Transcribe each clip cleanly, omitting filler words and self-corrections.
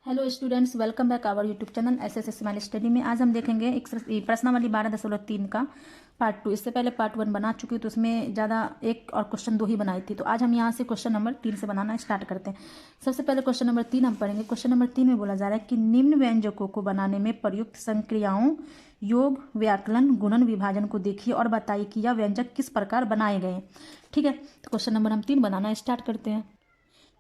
Hello students, welcome back our YouTube channel SS smile study में। आज हम देखेंगे एक प्रश्नावली 12.3 का पार्ट 2। इससे पहले पार्ट 1 बना चुकी हूँ, तो उसमें ज़्यादा एक और क्वेश्चन 2 ही बनाई थी। तो आज हम यहाँ से क्वेश्चन नंबर 3 से बनाना स्टार्ट करते हैं। सबसे पहले क्वेश्चन नंबर 3 हम पढ़ेंगे। क्वेश्चन नंबर 3 में बोला जा रहा है कि निम्न व्यंजकों को बनाने में प्रयुक्त संक्रियाओं योग, व्याकलन, गुणन, विभाजन को देखिए और बताइए कि यह व्यंजक किस प्रकार बनाए गए। ठीक है, तो क्वेश्चन नंबर हम 3 बनाना स्टार्ट करते हैं।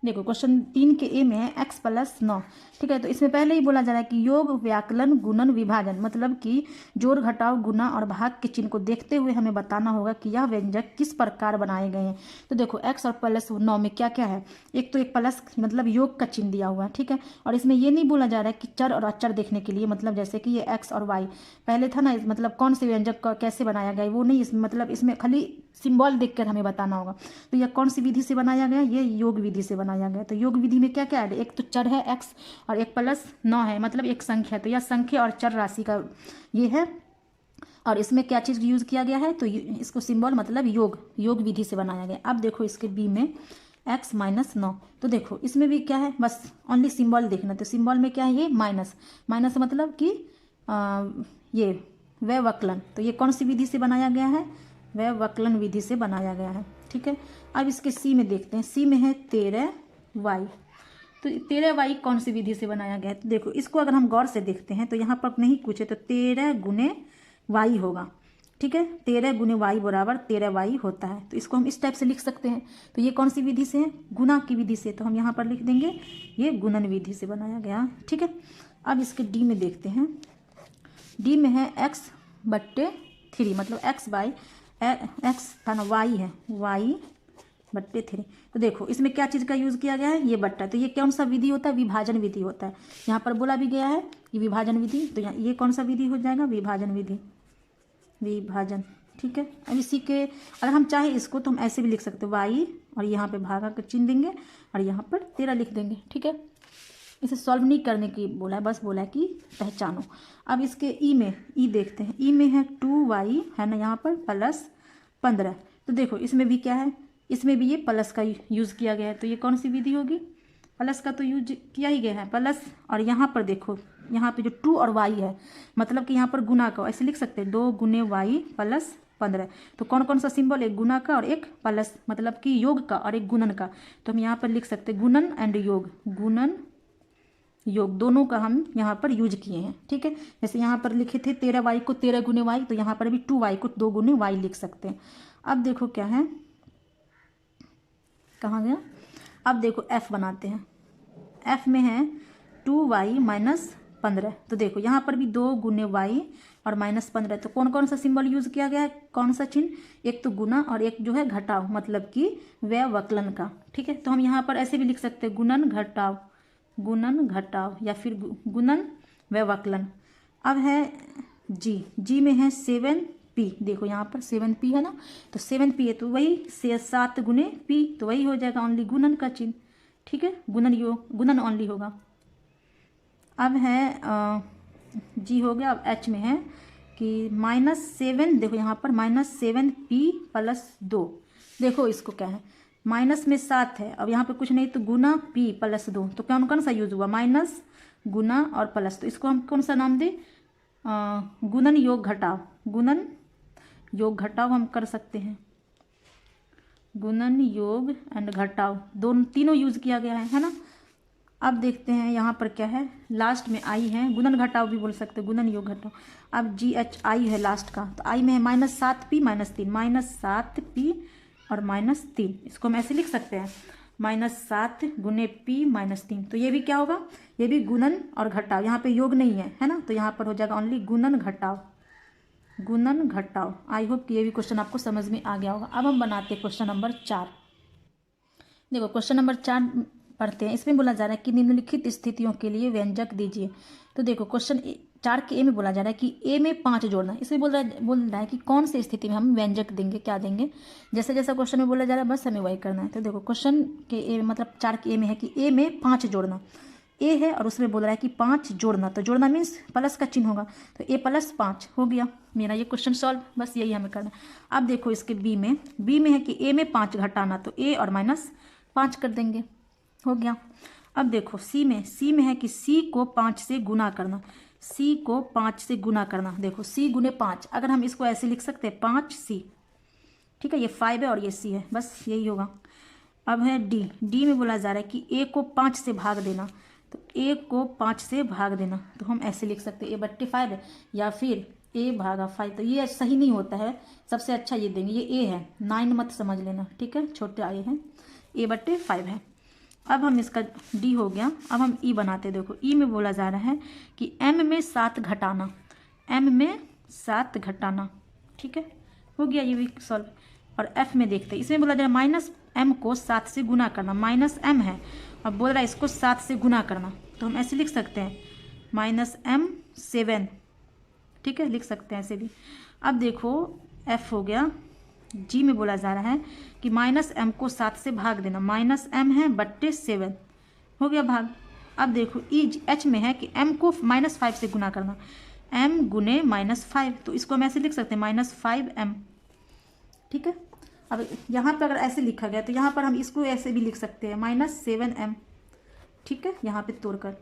देखो, क्वेश्चन 3 के ए में है x + 9। ठीक है, तो इसमें पहले ही बोला जा रहा है कि योग, व्याकलन, गुणन, विभाजन, मतलब कि जोड़, घटाव, गुणा और भाग के चिन्ह को देखते हुए हमें बताना होगा कि यह व्यंजक किस प्रकार बनाए गए हैं। तो देखो, x और +9 में क्या क्या है। एक तो एक प्लस मतलब योग का चिन्ह दिया हुआ है। ठीक है, और इसमें ये नहीं बोला जा रहा है कि चर और अचर देखने के लिए, मतलब जैसे कि ये x और y पहले था ना, मतलब कौन से व्यंजक का कैसे बनाया गया वो नहीं, मतलब इसमें खाली सिंबल देखकर हमें बताना होगा। तो यह कौन सी विधि से बनाया गया, ये योग विधि से बनाया गया। तो योग विधि में क्या क्या है, एक तो चर है x और एक +9 है, मतलब एक संख्या। तो यह संख्या और चर राशि का ये है। और इसमें क्या चीज़ यूज किया गया है, तो इसको सिंबल मतलब योग विधि से बनाया गया। अब देखो इसके बी में x - 9। तो देखो इसमें भी क्या है, बस ओनली सिंबल देखना। तो सिंबल में क्या है, ये माइनस मतलब कि ये व्यवकलन। तो ये कौन सी विधि से बनाया गया है, व्यवकलन विधि से बनाया गया है। ठीक है, अब इसके सी में देखते हैं। सी में है 13y। तो 13y कौन सी विधि से बनाया गया है, तो देखो इसको अगर हम गौर से देखते हैं तो यहाँ पर नहीं कुछ है, तो 13 × y होगा। ठीक है, 13 × y बराबर 13y होता है। तो इसको हम इस टाइप से लिख सकते हैं। तो ये कौन सी विधि से है, गुणा की विधि से। तो हम यहाँ पर लिख देंगे ये गुणन विधि से बनाया गया। ठीक है, अब इसके डी में देखते हैं। डी में है x/3, मतलब x था ना, y है, y/3। तो देखो इसमें क्या चीज़ का यूज़ किया गया है, ये बट्टा। तो ये कौन सा विधि होता है, विभाजन विधि होता है। यहाँ पर बोला भी गया है कि विभाजन विधि। तो यहाँ ये कौन सा विधि हो जाएगा, विभाजन विधि, विभाजन। ठीक है, अब इसी के अगर हम चाहें इसको तो हम ऐसे भी लिख सकते हैं, y और यहाँ पे भागा का चिन्ह देंगे और यहाँ पर 13 लिख देंगे। ठीक है, इसे सॉल्व नहीं करने की बोला है, बस बोला है कि पहचानो। अब इसके ई में देखते हैं। ई में है 2y है ना, यहाँ पर +15। तो देखो इसमें भी क्या है, इसमें भी ये प्लस का यूज़ किया गया है। तो ये कौन सी विधि होगी, प्लस का तो यूज किया ही गया है, प्लस। और यहाँ पर देखो, यहाँ पे जो 2 और y है, मतलब कि यहाँ पर गुना का, ऐसे लिख सकते हैं 2 × y + 15। तो कौन कौन सा सिंबल, एक गुना का और एक प्लस, मतलब कि योग का और एक गुणन का। तो हम यहाँ पर लिख सकते हैं गुणन एंड योग, गुणन योग दोनों का हम यहाँ पर यूज किए हैं। ठीक है, जैसे यहाँ पर लिखे थे 13y को 13 × y, तो यहाँ पर भी 2y को 2 × y लिख सकते हैं। अब देखो क्या है, कहाँ गया, अब देखो f बनाते हैं। f में है 2y - 15। तो देखो यहाँ पर भी 2 × y और -15। तो कौन कौन सा सिंबल यूज किया गया है, कौन सा चिन्ह, एक तो गुना और एक जो है घटाव, मतलब कि व्यवकलन का। ठीक है, तो हम यहाँ पर ऐसे भी लिख सकते हैं गुणन घटाव या फिर गुणन व्यवकलन। अब है जी में है 7p। देखो यहाँ पर 7p है ना, तो 7p है तो वही 7 × p, तो वही हो जाएगा ओनली गुणन का चिन्ह। ठीक है, गुणन ओनली होगा। अब है जी हो गया। अब h में है कि -7। देखो यहाँ पर -7p + 2। देखो इसको क्या है, माइनस में 7 है, अब यहाँ पे कुछ नहीं, तो गुना p + 2। तो कौन कौन सा यूज हुआ, माइनस, गुना और प्लस। तो इसको हम कौन सा नाम दें, गुणन योग घटाव, गुणन योग घटाव हम कर सकते हैं। गुणन योग एंड घटाव तीनों यूज किया गया है ना। अब देखते हैं यहाँ पर क्या है, लास्ट में आई है, गुणन घटाव भी बोल सकते हैं, गुणन योग घटाव। अब GHI है लास्ट का, तो आई में है -7p - 3, -7p और -3। इसको हम ऐसे लिख सकते हैं, -7 × p - 3। तो ये भी क्या होगा, ये भी गुणन और घटाव। यहाँ पे योग नहीं है ना, तो यहाँ पर हो जाएगा ओनली गुणन घटाव। आई होप कि ये भी क्वेश्चन आपको समझ में आ गया होगा। अब हम बनाते हैं क्वेश्चन नंबर 4। देखो क्वेश्चन नंबर 4 पढ़ते हैं। इसमें बोला जा रहा है कि निम्नलिखित स्थितियों के लिए व्यंजक दीजिए। तो देखो क्वेश्चन 4 के ए में बोला जा रहा है कि ए में 5 जोड़ना है। इसमें बोल रहा है कि कौन से स्थिति में हम व्यंजक देंगे, क्या देंगे। जैसे जैसा क्वेश्चन में बोला जा रहा है बस हमें वही करना है। तो देखो क्वेश्चन के ए मतलब 4 के ए में है कि ए में 5 जोड़ना, ए है और उसमें बोल रहा है कि 5 जोड़ना। तो जोड़ना मीन्स प्लस का चिन्ह होगा, तो a + 5 हो गया मेरा ये क्वेश्चन सॉल्व। बस यही हमें करना है। अब देखो इसके बी में है कि a में 5 घटाना, तो a और -5 कर देंगे, हो गया। अब देखो सी में है कि सी को 5 से गुना करना, सी को 5 से गुना करना। देखो सी गुने 5, अगर हम इसको ऐसे लिख सकते हैं 5c, ठीक है, ये 5 है और ये सी है, बस यही होगा। अब है डी में बोला जा रहा है कि ए को 5 से भाग देना, तो ए को 5 से भाग देना, तो हम ऐसे लिख सकते हैं a/5 है या फिर a/5। तो ये सही नहीं होता है, सबसे अच्छा ये देंगे, ये a है, 9 मत समझ लेना, ठीक है, छोटे आए हैं, a/5 है। अब हम इसका डी हो गया। अब हम ई बनाते हैं। देखो ई में बोला जा रहा है कि m में 7 घटाना, m में 7 घटाना, ठीक है, हो गया ये भी सॉल्व। और f में देखते हैं, इसमें बोला जा रहा है माइनस m को 7 से गुना करना, माइनस m है और बोल रहा है इसको 7 से गुना करना, तो हम ऐसे लिख सकते हैं -m7, ठीक है, लिख सकते हैं ऐसे भी। अब देखो f हो गया। जी में बोला जा रहा है कि -m को 7 से भाग देना, -m है बट्टे 7, हो गया भाग। अब देखो h में है कि m को -5 से गुना करना, m गुने -5, तो इसको हम ऐसे लिख सकते हैं -5m, ठीक है। अब यहाँ पर अगर ऐसे लिखा गया तो यहाँ पर हम इसको ऐसे भी लिख सकते हैं -7m, ठीक है, यहाँ पे तोड़कर।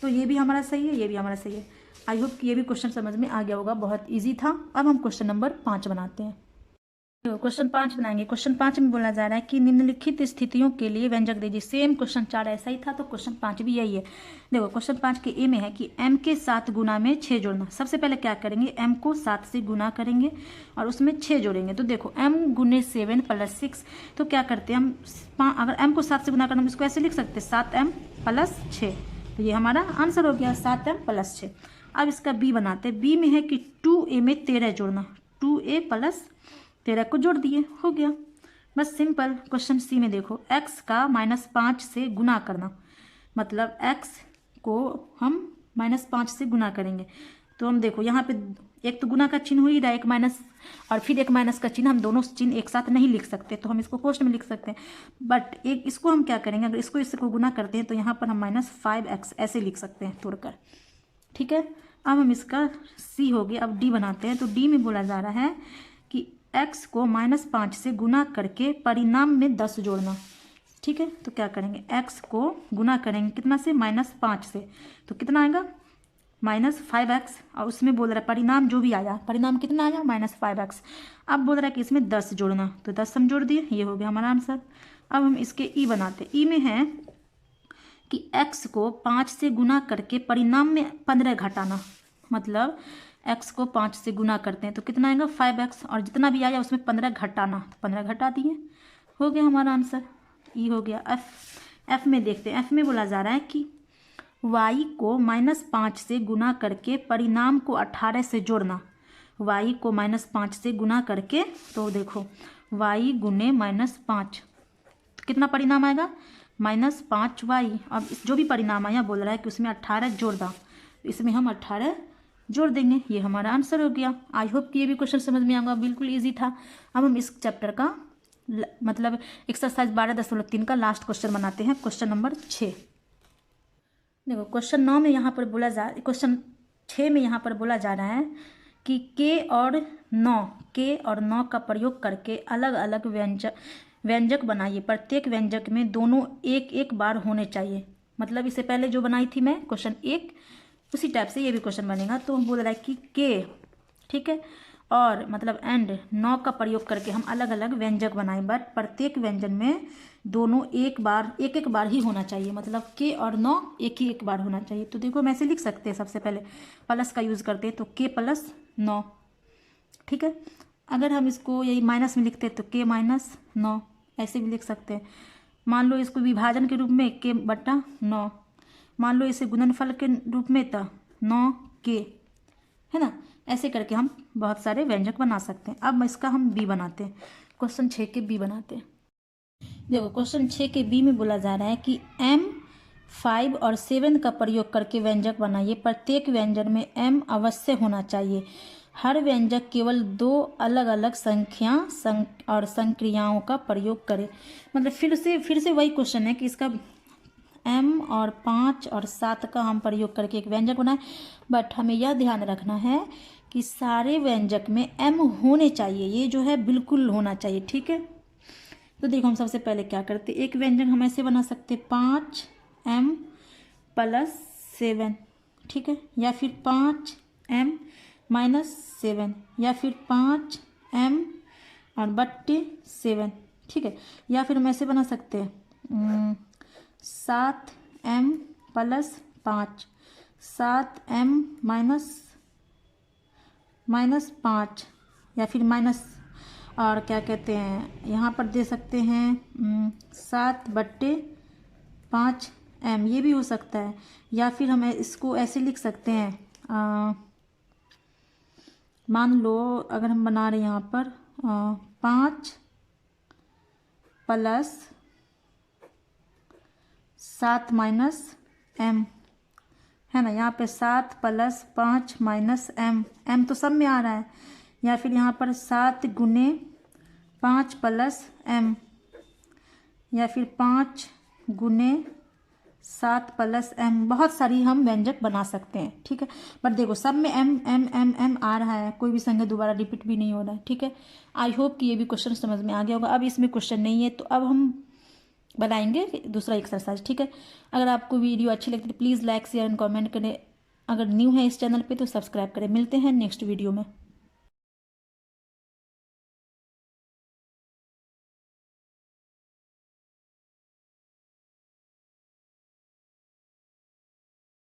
तो ये भी हमारा सही है, ये भी हमारा सही है। आई होप कि ये भी क्वेश्चन समझ में आ गया होगा, बहुत इजी था। अब हम क्वेश्चन नंबर 5 बनाते हैं। तो क्वेश्चन 5 बनाएंगे। क्वेश्चन 5 में बोला जा रहा है कि निम्नलिखित स्थितियों के लिए व्यंजक दीजिए। सेम क्वेश्चन 4 ऐसा ही था, तो क्वेश्चन 5 भी यही है। देखो क्वेश्चन 5 के ए में है कि m के 7 गुना में 6 जोड़ना। सबसे पहले क्या करेंगे, m को 7 से गुना करेंगे और उसमें 6 जोड़ेंगे। तो देखो m गुने 7 + 6, तो क्या करते हैं हम, अगर m को 7 से गुना करना, इसको ऐसे लिख सकते हैं 7m + 6, तो ये हमारा आंसर हो गया 7m + 6। अब इसका बी बनाते हैं। बी में है कि 2a में 13 जोड़ना, 2a + 13 को जोड़ दिए, हो गया, बस सिंपल। क्वेश्चन सी में देखो x का -5 से गुना करना, मतलब x को हम -5 से गुना करेंगे। तो हम देखो यहाँ पे एक तो गुना का चिन्ह हो ही रहा है, एक माइनस और फिर एक माइनस का चिन्ह, हम दोनों चिन्ह एक साथ नहीं लिख सकते, तो हम इसको कोष्ठ में लिख सकते हैं। बट एक इसको हम क्या करेंगे, अगर इसको इससे को गुना करते हैं तो यहाँ पर हम -5x ऐसे लिख सकते हैं तोड़कर, ठीक है। अब हम इसका सी हो गया। अब डी बनाते हैं। तो डी में बोला जा रहा है कि x को -5 से गुना करके परिणाम में 10 जोड़ना, ठीक है। तो क्या करेंगे, x को गुना करेंगे कितना से, -5 से, तो कितना आएगा -5x, और उसमें बोल रहा है परिणाम जो भी आया, परिणाम कितना आया -5x। अब बोल रहा है कि इसमें 10 जोड़ना, तो 10 हम जोड़ दिए, ये हो गया हमारा आंसर। अब हम इसके ई बनाते। ई में है कि x को 5 से गुना करके परिणाम में 15 घटाना, मतलब x को 5 से गुना करते हैं तो कितना आएगा 5x, और जितना भी आया उसमें 15 घटाना, तो 15 घटा दिए, हो गया हमारा आंसर। ई हो गया। एफ में देखते हैं। एफ में बोला जा रहा है कि y को -5 से गुना करके परिणाम को 18 से जोड़ना, y को -5 से गुना करके, तो देखो y गुने -5, तो कितना परिणाम आएगा -5y। अब जो भी परिणाम आया बोल रहा है कि उसमें 18 जोड़ दो, इसमें हम 18 जोड़ देंगे, ये हमारा आंसर हो गया। आई होप कि ये भी क्वेश्चन समझ में आएगा, बिल्कुल इजी था। अब हम इस चैप्टर का मतलब एक्सरसाइज 12.3 का लास्ट क्वेश्चन बनाते हैं, क्वेश्चन नंबर 6। देखो क्वेश्चन 9 में यहाँ पर बोला जा क्वेश्चन 6 में यहाँ पर बोला जा रहा है कि k और 9 का प्रयोग करके अलग अलग व्यंजक बनाइए। प्रत्येक व्यंजक में दोनों एक एक बार होने चाहिए। मतलब इससे पहले जो बनाई थी मैं क्वेश्चन 1, उसी टाइप से ये भी क्वेश्चन बनेगा। तो हम बोल रहा है कि k, ठीक है, और मतलब एंड 9 का प्रयोग करके हम अलग अलग व्यंजक बनाएं, बट प्रत्येक व्यंजन में दोनों एक एक बार ही होना चाहिए। मतलब k और 9 एक ही एक बार होना चाहिए। तो देखो हम ऐसे लिख सकते हैं, सबसे पहले प्लस का यूज़ करते हैं तो k + 9, ठीक है। अगर हम इसको यही माइनस में लिखते हैं तो k - 9 ऐसे भी लिख सकते हैं। मान लो इसको विभाजन के रूप में k/9, मान लो इसे गुणनफल के रूप में तो 9k, है ना। ऐसे करके हम बहुत सारे व्यंजक बना सकते हैं। अब इसका हम बी बनाते हैं, क्वेश्चन 6 के बी बनाते हैं। देखो क्वेश्चन 6 के बी में बोला जा रहा है कि m 5 और 7 का प्रयोग करके व्यंजक बनाइए। प्रत्येक व्यंजन में m अवश्य होना चाहिए। हर व्यंजक केवल 2 अलग अलग संख्या और संक्रियाओं का प्रयोग करे। मतलब फिर से वही क्वेश्चन है कि इसका m और 5 और 7 का हम प्रयोग करके एक व्यंजक बनाए, बट हमें यह ध्यान रखना है कि सारे व्यंजक में m होने चाहिए, ये जो है बिल्कुल होना चाहिए, ठीक है। तो देखो हम सबसे पहले क्या करते, एक व्यंजक हम ऐसे बना सकते 5 m प्लस 7, ठीक है, या फिर 5m माइनस 7, या फिर 5m और बट्टे 7, ठीक है, या फिर हम ऐसे बना सकते हैं 7m प्लस 5, 7m माइनस 5, या फिर माइनस, और क्या कहते हैं यहाँ पर दे सकते हैं 7/5m, ये भी हो सकता है, या फिर हम इसको ऐसे लिख सकते हैं मान लो अगर हम बना रहे हैं यहाँ पर 5 प्लस 7 माइनस m, है ना, यहाँ पे 7 प्लस 5 माइनस m तो सब में आ रहा है, या फिर यहाँ पर 7 गुने 5 प्लस m, या फिर 5 गुने 7 प्लस m, बहुत सारी हम व्यंजक बना सकते हैं, ठीक है। पर देखो सब में m m m m आ रहा है, कोई भी संख्या दोबारा रिपीट भी नहीं हो रहा है, ठीक है। आई होप कि ये भी क्वेश्चन समझ में आ गया होगा। अब इसमें क्वेश्चन नहीं है तो अब हम बनाएंगे दूसरा एक्सरसाइज, ठीक है। अगर आपको वीडियो अच्छी लगती है तो please like share and comment करें। अगर न्यू है इस चैनल पे तो सब्सक्राइब करें। मिलते हैं नेक्स्ट वीडियो में।